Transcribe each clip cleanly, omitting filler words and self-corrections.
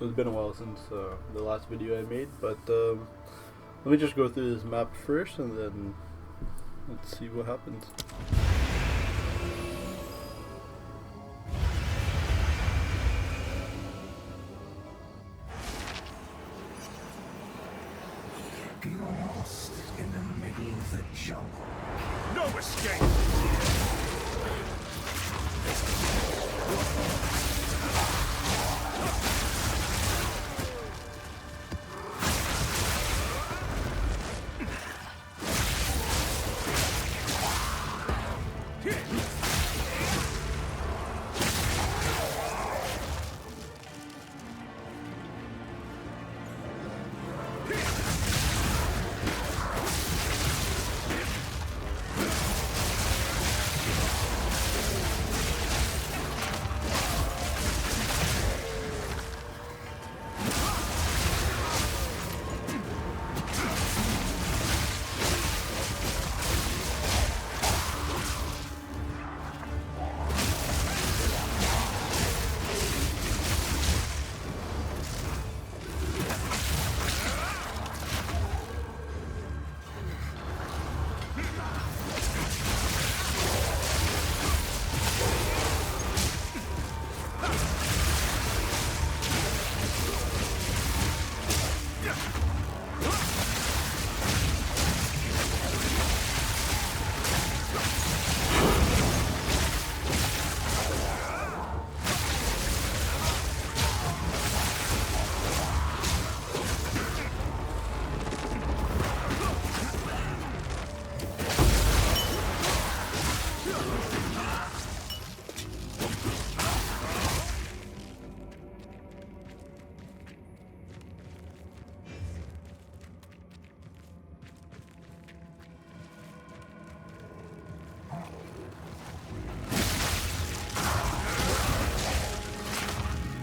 It's been a while since the last video I made, but let me just go through this map first and then let's see what happens. You're lost in the middle of the jungle. No escape!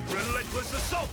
Relentless assault!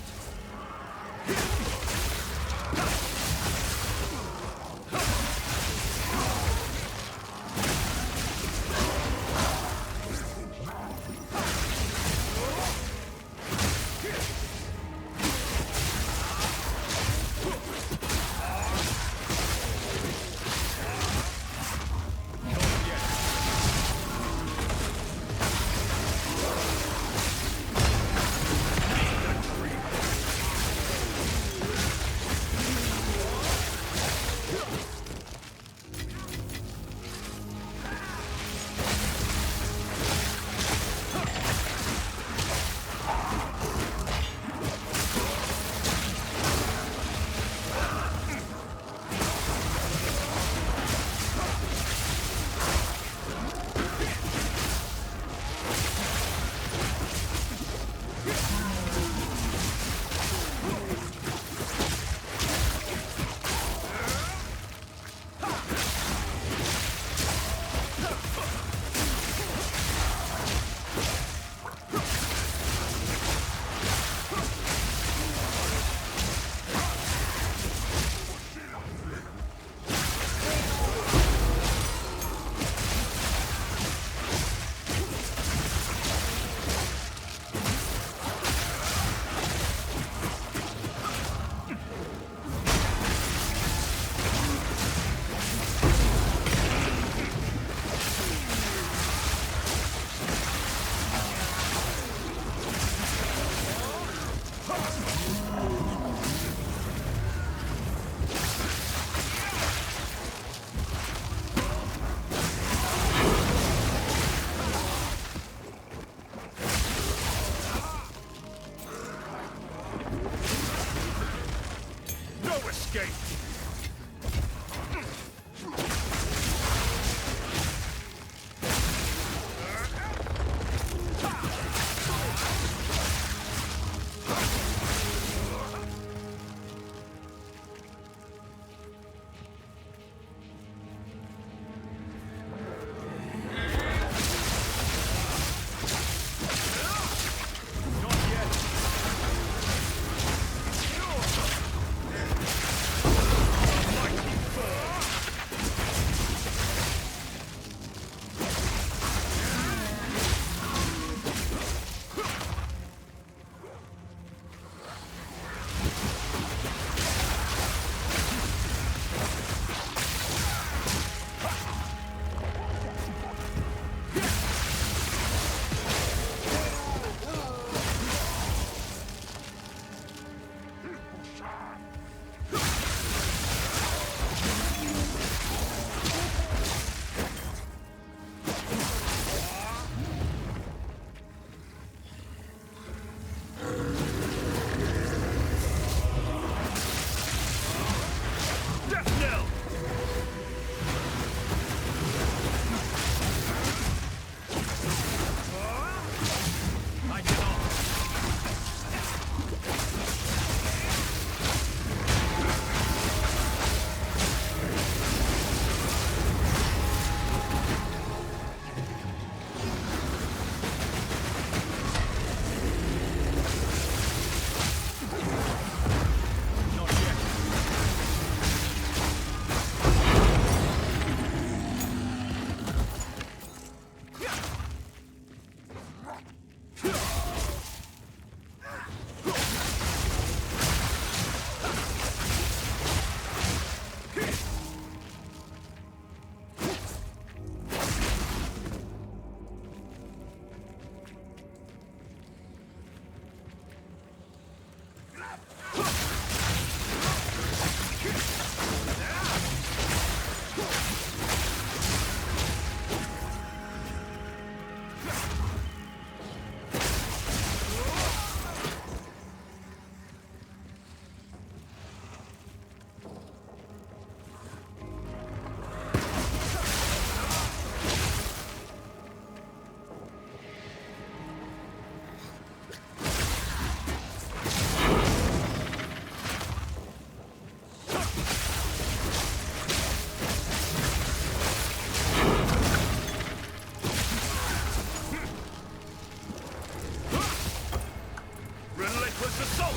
Relentless assault!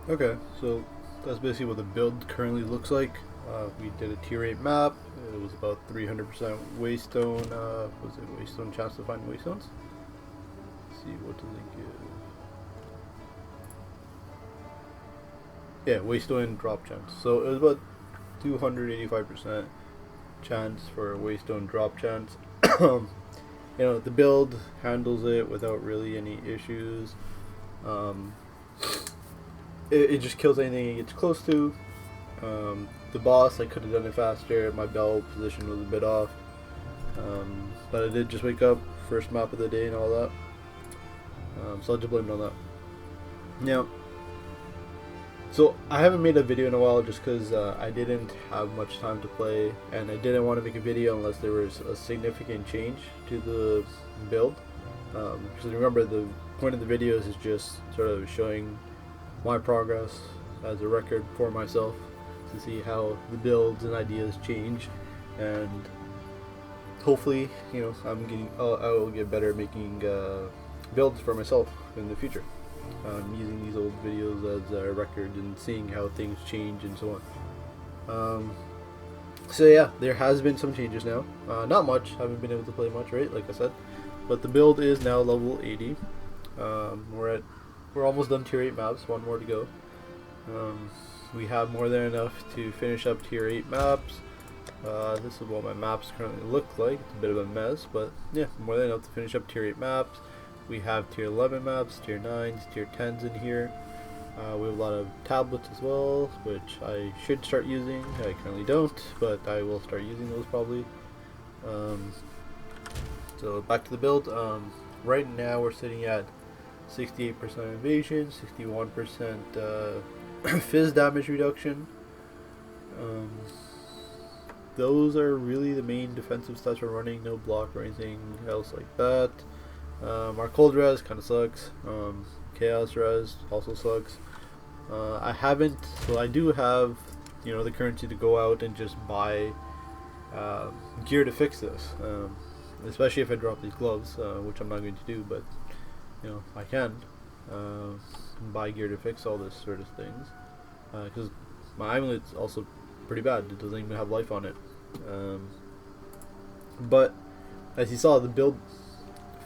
Okay, so that's basically what the build currently looks like. We did a tier 8 map. It was about 300% waystone. Was it waystone chance to find waystones? Let's see, what does it give? Yeah, waystone drop chance. So it was about 285% chance for a waystone drop chance. You know, the build handles it without really any issues. It just kills anything it gets close to. The boss, I could have done it faster. My bell position was a bit off. But I did just wake up, first map of the day and all that. So I'll just blame it on that. Now, so I haven't made a video in a while just because I didn't have much time to play, and I didn't want to make a video unless there was a significant change to the build. Because remember, the point of the videos is just sort of showing my progress as a record for myself to see how the builds and ideas change, and hopefully, you know, I will get better at making builds for myself in the future. Using these old videos as a record and seeing how things change and so on. So yeah, there has been some changes now. Not much. Haven't been able to play much, right? Like I said, but the build is now level 80. We're almost done tier 8 maps. One more to go. We have more than enough to finish up tier 8 maps. This is what my maps currently look like. It's a bit of a mess, but yeah, more than enough to finish up tier 8 maps. We have tier 11 maps, tier 9s, tier 10s in here. We have a lot of tablets as well, which I should start using. I currently don't, but I will start using those probably. So back to the build. Right now we're sitting at 68% evasion, 61% fizz damage reduction. Those are really the main defensive stats we're running. No block or anything else like that. Our cold res kind of sucks. Chaos res also sucks. I do have, you know, the currency to go out and just buy gear to fix this. Especially if I drop these gloves, which I'm not going to do, but you know, I can buy gear to fix all this sort of things. Because my amulet's also pretty bad. It doesn't even have life on it. But as you saw, the build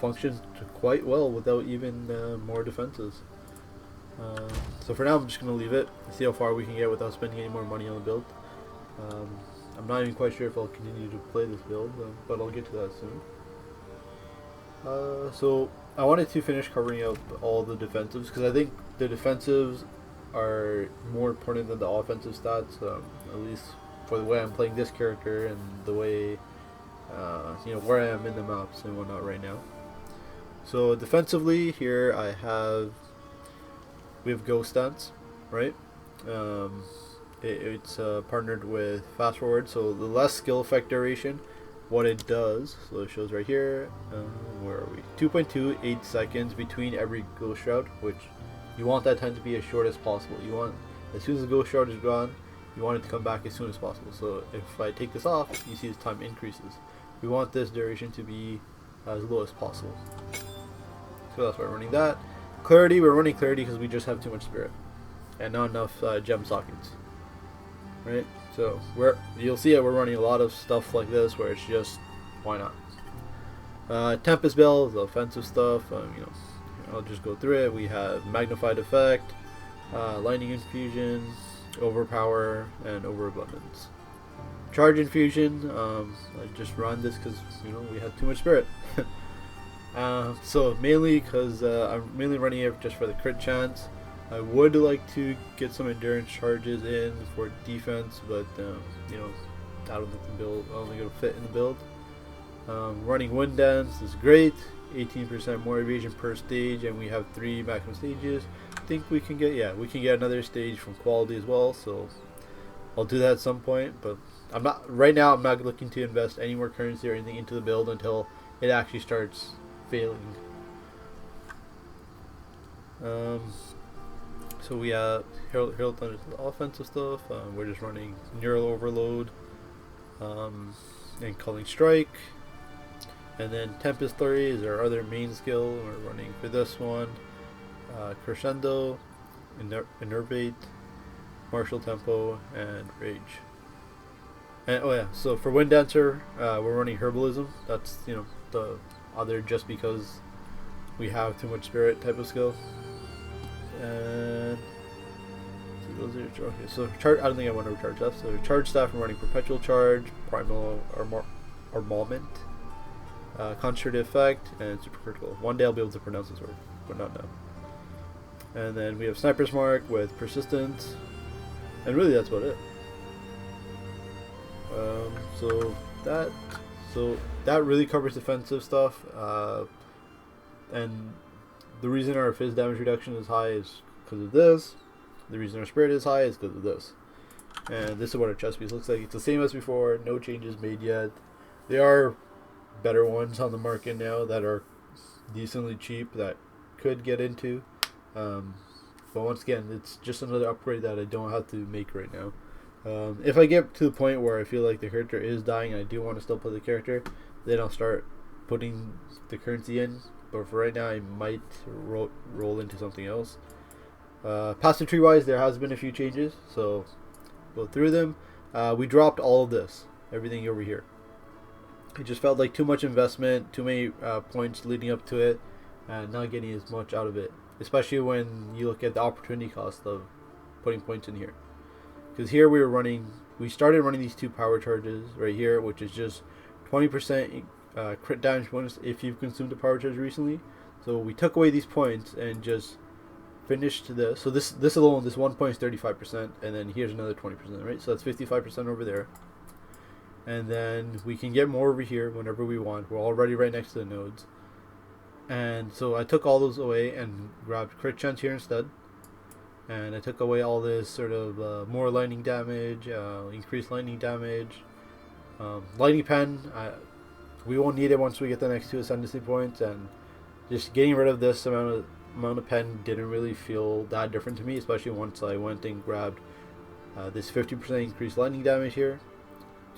functions quite well without even more defenses. So for now I'm just going to leave it, see how far we can get without spending any more money on the build. I'm not even quite sure if I'll continue to play this build, but I'll get to that soon. So I wanted to finish covering up all the defensives because I think the defensives are more important than the offensive stats, at least for the way I'm playing this character and the way, you know, where I am in the maps and whatnot right now. So defensively here we have Ghost Stance, right? It's partnered with Fast Forward, so the less skill effect duration, what it does, so it shows right here, where are we? 2.28 seconds between every Ghost Shroud, which you want that time to be as short as possible. You want, as soon as the Ghost Shroud is gone, you want it to come back as soon as possible. So if I take this off, you see this time increases. We want this duration to be as low as possible. So that's why we're running that. Clarity, we're running Clarity because we just have too much Spirit and not enough gem sockets, right? So you'll see that we're running a lot of stuff like this where it's just, why not? Tempest Bell is the offensive stuff. You know, I'll just go through it. We have Magnified Effect, Lightning Infusion, overpower, and overabundance. Charge infusion. I just run this because we had too much spirit. So mainly because I'm mainly running it just for the crit chance. I would like to get some endurance charges in for defense, but I don't think I don't think it'll fit in the build. Running wind dance is great. 18% more evasion per stage, and we have 3 maximum stages. I think we can get another stage from quality as well. So I'll do that at some point, but I'm not looking to invest any more currency or anything into the build until it actually starts failing. So we have Herald Thunder, the offensive stuff. We're just running Neural Overload and Culling Strike. And then Tempest Flurry is our other main skill. We're running for this one Crescendo, Innervate, Martial Tempo, and Rage. And so for Wind Dancer, we're running Herbalism. That's the other just because we have too much spirit type of skill. And okay, so I don't think I want to recharge that. So charge staff, I'm running Perpetual Charge, Primal Armament, Concentrated Effect, and Super Critical. One day I'll be able to pronounce this word, but not now. And then we have Sniper's Mark with Persistence, and really that's about it. So that really covers defensive stuff, and the reason our Fizz damage reduction is high is because of this. The reason our Spirit is high is because of this. And this is what our chest piece looks like. It's the same as before, no changes made yet. There are better ones on the market now that are decently cheap that could get into. But once again, it's just another upgrade that I don't have to make right now. If I get to the point where I feel like the character is dying and I do want to still play the character, then I'll start putting the currency in. But for right now, I might roll into something else. Passive tree wise, there has been a few changes, so go through them. We dropped all of this, everything over here. It just felt like too much investment, too many points leading up to it, and not getting as much out of it. Especially when you look at the opportunity cost of putting points in here. Because here we started running these 2 power charges right here, which is just 20% crit damage bonus if you've consumed a power charge recently. So we took away these points and just finished this. So this alone, this 1 point is 35%, and then here's another 20%, right? So that's 55% over there. And then we can get more over here whenever we want. We're already right next to the nodes. And so I took all those away and grabbed crit chance here instead. And I took away all this sort of more lightning damage, increased lightning damage. Lightning pen, we won't need it once we get the next 2 ascendancy points, and just getting rid of this amount of pen didn't really feel that different to me, especially once I went and grabbed this 50% increased lightning damage here,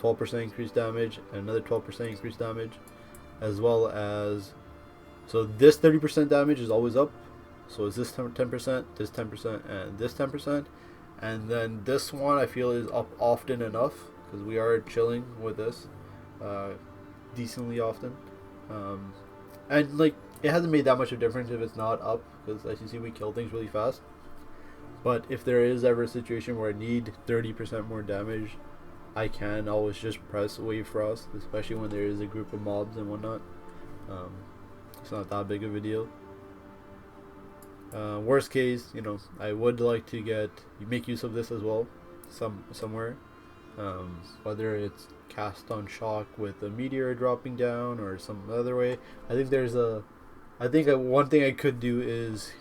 12% increased damage, and another 12% increased damage, as well as, so this 30% damage is always up, so is this 10%, this 10%, and this 10%, and then this one I feel is up often enough, because we are chilling with this decently often, and like it hasn't made that much of a difference if it's not up, because as you see we kill things really fast. But if there is ever a situation where I need 30% more damage, I can always just press Wave Frost, especially when there is a group of mobs and whatnot. It's not that big of a deal. Worst case, I would like to make use of this as well, somewhere. Whether it's cast on shock with a meteor dropping down or some other way. I think one thing I could do is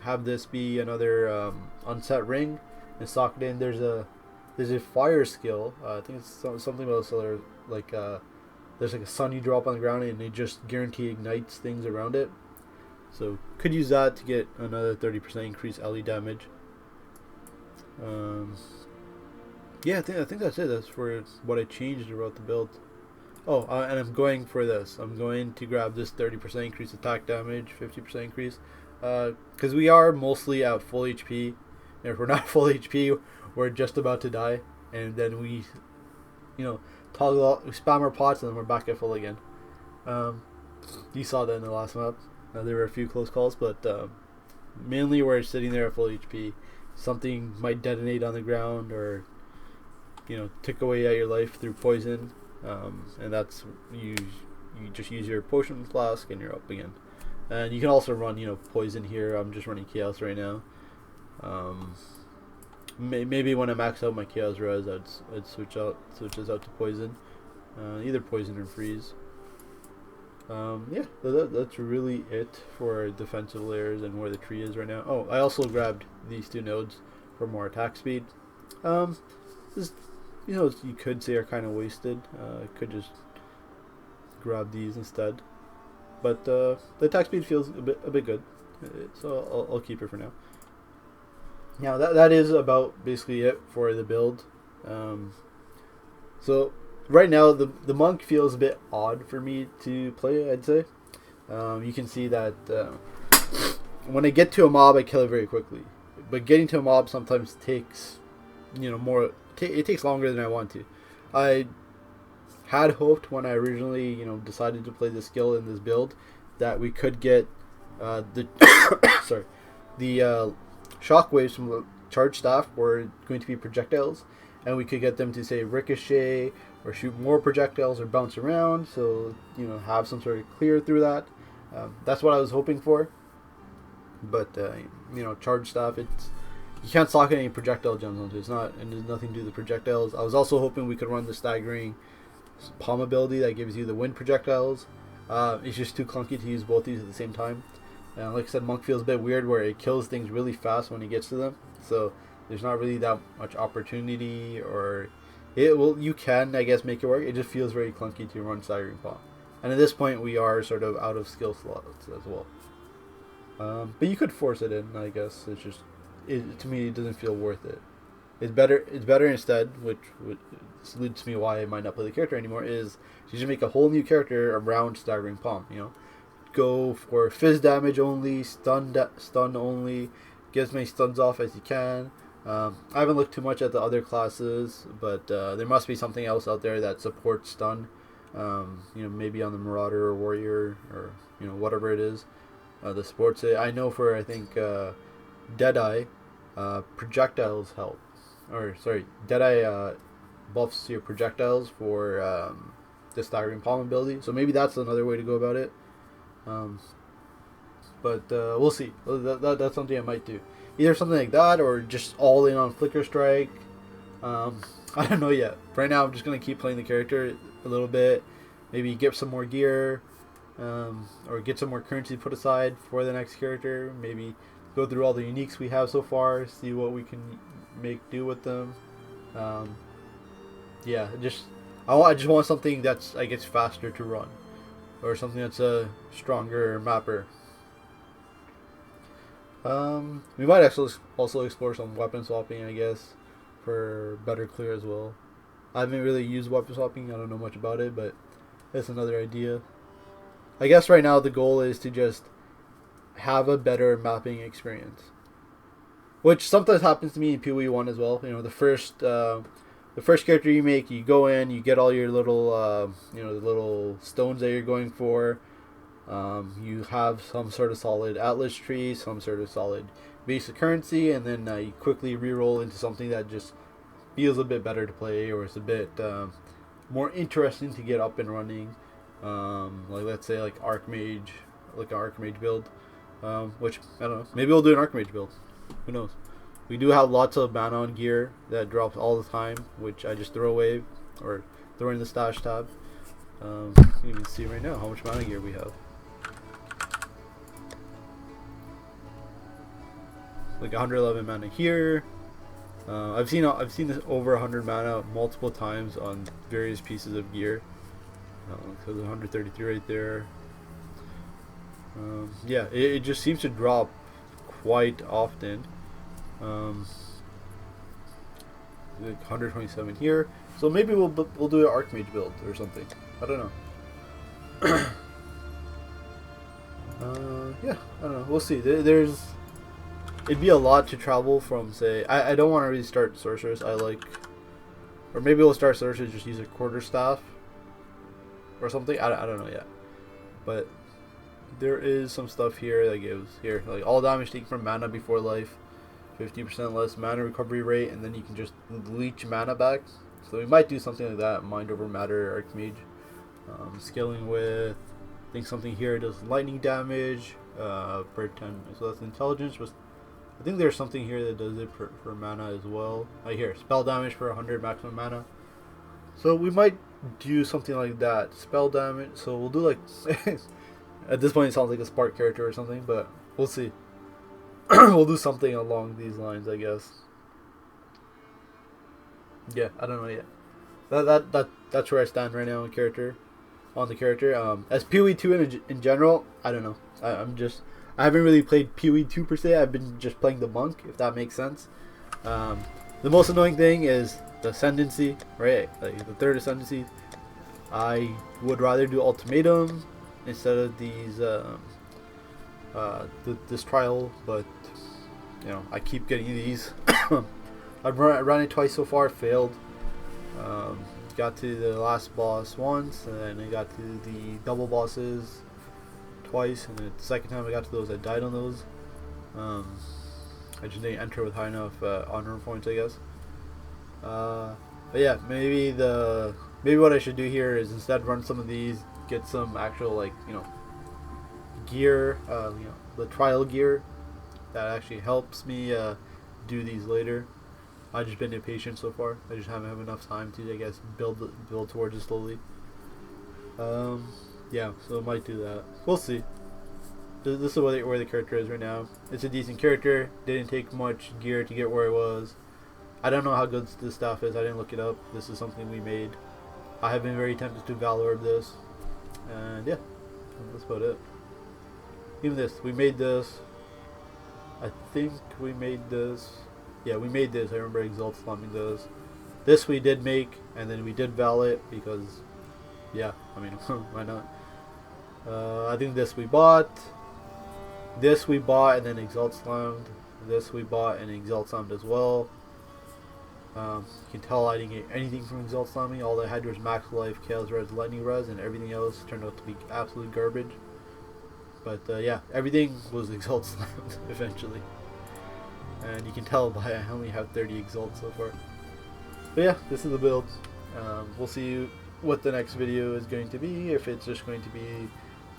have this be another unset ring and sock it in. There's a fire skill. I think it's something about solar, like there's like a sun you drop on the ground and it just guarantee ignites things around it. So could use that to get another 30% increased LE damage. Yeah, I think that's it. That's for what I changed throughout the build. Oh, and I'm going for this. I'm going to grab this 30% increased attack damage, 50% increase, because we are mostly at full HP. And if we're not full HP, we're just about to die, and then we, spam our pots, and then we're back at full again. You saw that in the last map. There were a few close calls, but mainly we're sitting there at full HP, something might detonate on the ground or tick away at your life through poison, and that's you just use your potion flask and you're up again. And you can also run poison here. I'm just running chaos right now. Maybe when I max out my chaos res, I'd switches out to poison, either poison or freeze. Yeah, that's really it for defensive layers and where the tree is right now. Oh, I also grabbed these 2 nodes for more attack speed. This, you could say are kind of wasted. I could just grab these instead, but the attack speed feels a bit good, so I'll keep it for now. Now that is about basically it for the build. So right now the monk feels a bit odd for me to play, I'd say. You can see that when I get to a mob I kill it very quickly, but getting to a mob sometimes takes more. It takes longer than I want to. I had hoped when I originally decided to play this skill in this build that we could get the the shockwaves from the charge staff were going to be projectiles, and we could get them to say ricochet or shoot more projectiles or bounce around, so have some sort of clear through that. That's what I was hoping for, but charge staff, you can't socket any projectile gems onto it. It's not, and there's nothing to do with the projectiles. I was also hoping we could run the staggering palm ability that gives you the wind projectiles. It's just too clunky to use both these at the same time. And like I said, monk feels a bit weird where it kills things really fast when it gets to them. So there's not really that much opportunity, or you can, I guess, make it work. It just feels very clunky to run staggering palm. And at this point we are sort of out of skill slots as well. But you could force it in, I guess. It's just, to me, it doesn't feel worth it. It's better instead, which leads me why I might not play the character anymore, is you just make a whole new character around staggering palm. Go for fizz damage only, stun only, get as many stuns off as you can. I haven't looked too much at the other classes, but there must be something else out there that supports stun. Maybe on the Marauder or Warrior or whatever it is that supports it. I know for, I think, Deadeye, projectiles help. Deadeye buffs your projectiles for the staggering palm ability. So maybe that's another way to go about it. But we'll see. That's something I might do. Either something like that or just all in on Flicker Strike. I don't know yet. Right now I'm just going to keep playing the character a little bit. Maybe get some more gear. Or get some more currency put aside for the next character. Maybe go through all the uniques we have so far. See what we can make do with them. Yeah, I just want something that's, I guess, faster to run. Or something that's a stronger mapper. We might actually also explore some weapon swapping, I guess, for better clear as well. I haven't really used weapon swapping. I don't know much about it, but that's another idea. I guess right now the goal is to just have a better mapping experience, which sometimes happens to me in POE1 as well. The first character you make, you go in, you get all your little the little stones that you're going for. You have some sort of solid atlas tree, some sort of solid basic currency, and then you quickly reroll into something that just feels a bit better to play, or it's a bit more interesting to get up and running. Like let's say like Archmage, like an Archmage build, which I don't know. Maybe we'll do an Archmage build. Who knows? We do have lots of mana on gear that drops all the time, which I just throw away or throw in the stash tab. You can see right now how much mana gear we have. Like 111 mana here. I've seen this over 100 mana multiple times on various pieces of gear. So there's 133 right there. Yeah, it just seems to drop quite often. Like 127 here. So maybe we'll do an Archmage build or something. I don't know. Yeah, I don't know. We'll see. It'd be a lot to travel from, say, I don't want to really start Sorceress. Or maybe we'll start Sorceress, just use a quarterstaff or something. I don't know yet. But there is some stuff here that gives, like all damage taken from mana before life. 50% less mana recovery rate, and then you can just leech mana back. So we might do something like that. Mind over matter, Archmage. Scaling with, I think something here does lightning damage per 10. So that's intelligence. But I think there's something here that does it for mana as well. Right here, spell damage for 100 maximum mana. So we might do something like that. Spell damage. So we'll do like at this point it sounds like a spark character or something, but we'll see. We'll do something along these lines, I guess. Yeah, I don't know yet. That's where I stand right now on the character. As POE2 in general, I don't know. I haven't really played POE2 per se. I've been just playing the monk, if that makes sense. The most annoying thing is the ascendancy, right? Like the third ascendancy. I would rather do ultimatum instead of these this trial, but you know, I keep getting these. I've run it twice so far, failed. Got to the last boss once, and then I got to the double bosses twice, and the second time I got to those, I died on those. I just didn't enter with high enough honor points, I guess. But yeah, maybe what I should do here is instead run some of these, get some actual, like, you know, gear, you know, the trial gear that actually helps me do these later. I've just been impatient so far. I just haven't had enough time to, I guess, build towards it slowly. Yeah, so I might do that. We'll see. This is where the character is right now. It's a decent character. Didn't take much gear to get where it was. I don't know how good this stuff is. I didn't look it up. This is something we made. I have been very tempted to Valor this. And yeah, that's about it. Even this. We made this. I think we made this. Yeah, we made this. I remember Exalt slamming this. This we did make, and then we did val it because, yeah, I mean, why not? I think this we bought. This we bought and then Exalt slammed. This we bought and Exalt slammed as well. You can tell I didn't get anything from Exalt slamming. All I had was max life, chaos res, lightning res, and everything else turned out to be absolute garbage. But yeah, everything was Exalt slammed eventually. And you can tell by I only have 30 exalts so far. But yeah, this is the build. We'll see what the next video is going to be. If it's just going to be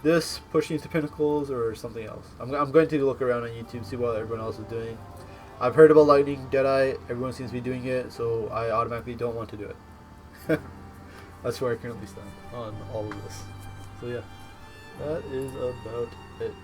this pushing to pinnacles or something else. I'm going to look around on YouTube, see what everyone else is doing. I've heard about Lightning Deadeye. Everyone seems to be doing it, so I automatically don't want to do it. That's where I currently stand on all of this. So yeah, that is about it.